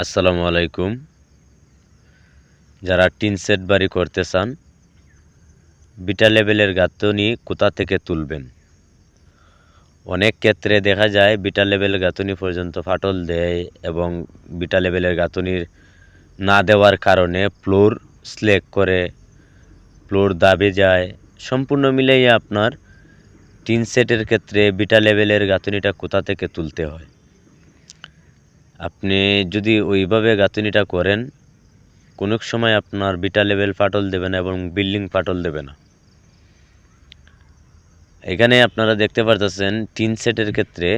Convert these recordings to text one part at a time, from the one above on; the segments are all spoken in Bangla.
আসসালামু আলাইকুম। যারা টিন সেট বাড়ি করতে চান, বিটা লেভেলের গাঁথুনি কোথা থেকে তুলবেন? অনেক ক্ষেত্রে দেখা যায় বিটা লেভেলের গাঁথুনি পর্যন্ত ফাটল দেয় এবং বিটা লেভেলের গাঁথুনির না দেওয়ার কারণে ফ্লোর স্লেক করে, ফ্লোর দাবে যায়। সম্পূর্ণ মিলিয়ে আপনার টিন সেটের ক্ষেত্রে বিটা লেভেলের গাঁথুনিটা কোথা থেকে তুলতে হয়। আপনি যদি ওইভাবে গাঁথুনিটা করেন, কোনো সময় আপনার বিটা লেভেল ফাটল দেবে না এবং বিল্ডিং ফাটল দেবে না। এখানে আপনারা দেখতে পারতেছেন টিন সেটের ক্ষেত্রে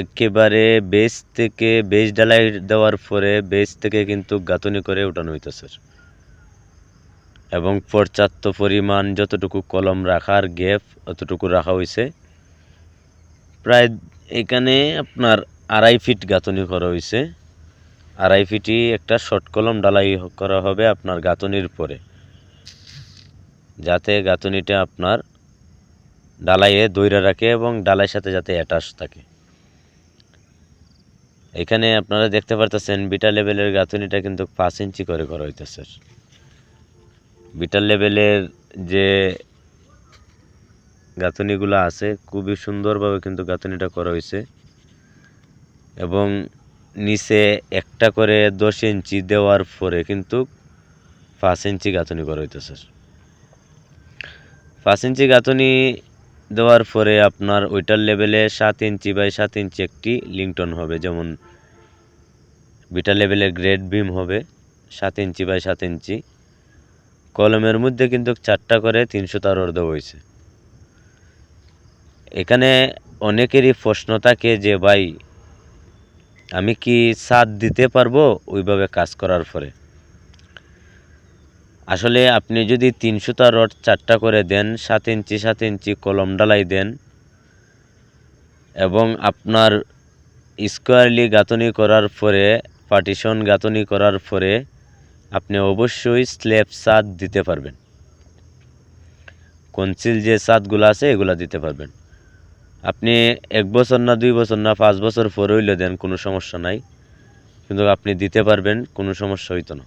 একেবারে বেস থেকে বেস ঢালাই দেওয়ার পরে বেস থেকে কিন্তু গাঁথুনি করে উঠানো হইতেছে এবং পর্যাপ্ত পরিমাণ যতটুকু কলম রাখার গ্যাপ অতটুকু রাখা হয়েছে। প্রায় এখানে আপনার 2.5 ফিট গাঁথুনি করা হয়েছে। 2.5 ফিটই একটা শর্ট কলম ঢালাই করা হবে আপনার গাঁথুনির পরে, যাতে গাঁথুনিটা আপনার ডালাইয়ে দইরা রাখে এবং ডালাইয়ের সাথে যাতে অ্যাটাচ থাকে। এখানে আপনারা দেখতে পারতেছেন বিটা লেভেলের গাঁথুনিটা কিন্তু 5 ইঞ্চি করে করা হইতেছে। বিটা লেভেলের যে গাঁথুনিগুলো আছে খুবই সুন্দরভাবে কিন্তু গাঁথুনিটা করা হয়েছে এবং নিচে একটা করে 10 ইঞ্চি দেওয়ার পরে কিন্তু 5 ইঞ্চি গাঁথুনি করা হইতেছে। 5 ইঞ্চি গাঁথুনি দেওয়ার পরে আপনার ওইটার লেভেলে 7 ইঞ্চি বাই 7 ইঞ্চি একটি লিংটন হবে, যেমন বিটা লেভেলের গ্রেড বিম হবে 7 ইঞ্চি বাই 7 ইঞ্চি। কলমের মধ্যে কিন্তু 4টা করে 300 তার দেওয়া হয়েছে। এখানে অনেকেরই প্রশ্ন থাকে যে ভাই, আমি কি ছাদ দিতে পারবো ওইভাবে কাজ করার পরে? আসলে আপনি যদি 300 তার রড 4টা করে দেন, 7 ইঞ্চি 7 ইঞ্চি কলম ঢালাই দেন এবং আপনার স্কোয়ারলি গাঁথুনি করার পরে, পার্টিশন গাঁথুনি করার পরে আপনি অবশ্যই স্ল্যাব ছাদ দিতে পারবেন। কনসিল যে ছাদগুলো আছে এগুলো দিতে পারবেন। আপনি 1 বছর না 2 বছর না 5 বছর পরে হইলে দেন, কোনো সমস্যা নাই, কিন্তু আপনি দিতে পারবেন, কোনো সমস্যা হইতো না।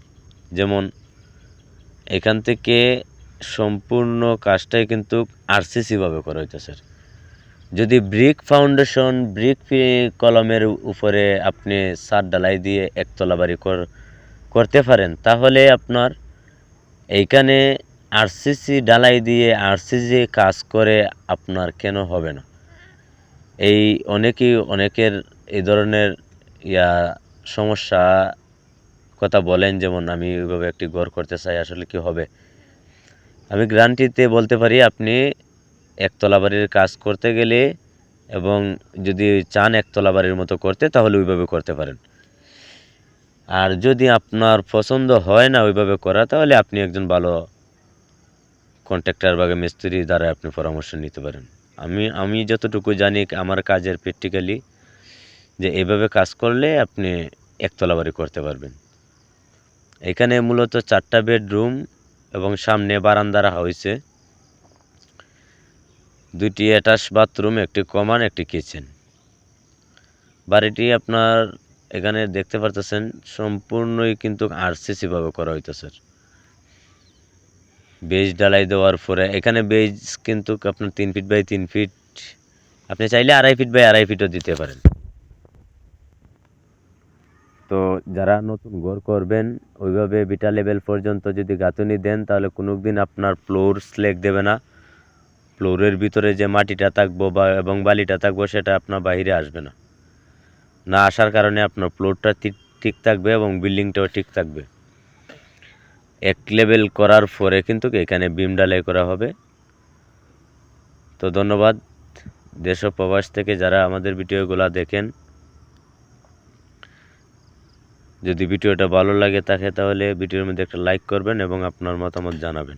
যেমন এখান থেকে সম্পূর্ণ কাজটাই কিন্তু আরসিসিভাবে করা হইতেছে। যদি ব্রিক ফাউন্ডেশন ব্রিক কলমের উপরে আপনি ছাদ ঢালাই দিয়ে একতলা বাড়ি করতে পারেন, তাহলে আপনার এইখানে আরসিসি ঢালাই দিয়ে আরসিসি কাজ করে আপনার কেন হবে না? এই অনেকের এই ধরনের সমস্যা কথা বলেন, যেমন আমি ওইভাবে একটি ঘর করতে চাই, আসলে কি হবে? আমি গ্যারান্টিতে বলতে পারি, আপনি একতলা বাড়ির কাজ করতে গেলে এবং যদি চান একতলা বাড়ির মতো করতে, তাহলে ওইভাবে করতে পারেন। আর যদি আপনার পছন্দ হয় না ওইভাবে করা, তাহলে আপনি একজন ভালো কন্ট্রাক্টর বা মিস্ত্রি দ্বারা আপনি পরামর্শ নিতে পারেন। আমি যতটুকু জানি আমার কাজের প্র্যাকটিক্যালি, যে এইভাবে কাজ করলে আপনি একতলা বাড়ি করতে পারবেন। এখানে মূলত 4টা বেডরুম এবং সামনে বারান্দা রাখা হয়েছে, 2টি অ্যাটাচ বাথরুম, একটি কমন, একটি কিচেন। বাড়িটি আপনার এখানে দেখতে পারতেছেন সম্পূর্ণই কিন্তু আরসিসি ভাবে করা হইতেছে। বেজ ঢালাই দেওয়ার পরে এখানে বেজ কিন্তু আপনার 3 ফিট বাই 3 ফিট, আপনি চাইলে 2.5 ফিট বাই 2.5 ফিটও দিতে পারেন। তো যারা নতুন ঘর করবেন, ওইভাবে বিটা লেভেল পর্যন্ত যদি গাঁথুনি দেন, তাহলে কোনো দিন আপনার ফ্লোর স্লেক দেবে না। ফ্লোরের ভিতরে যে মাটিটা থাকবো বা এবং বালিটা থাকবো, সেটা আপনার বাইরে আসবে না। না আসার কারণে আপনার ফ্লোরটা ঠিক থাকবে এবং বিল্ডিংটাও ঠিক থাকবে। এক লেভেল করার পরে কিন্তু এখানে বিম ঢালাই করা হবে। তো ধন্যবাদ দেশ ও প্রবাস থেকে যারা আমাদের ভিডিওগুলো দেখেন। যদি ভিডিওটা ভালো লাগে থাকে, তাহলে ভিডিওর মধ্যে একটা লাইক করবেন এবং আপনার মতামত জানাবেন।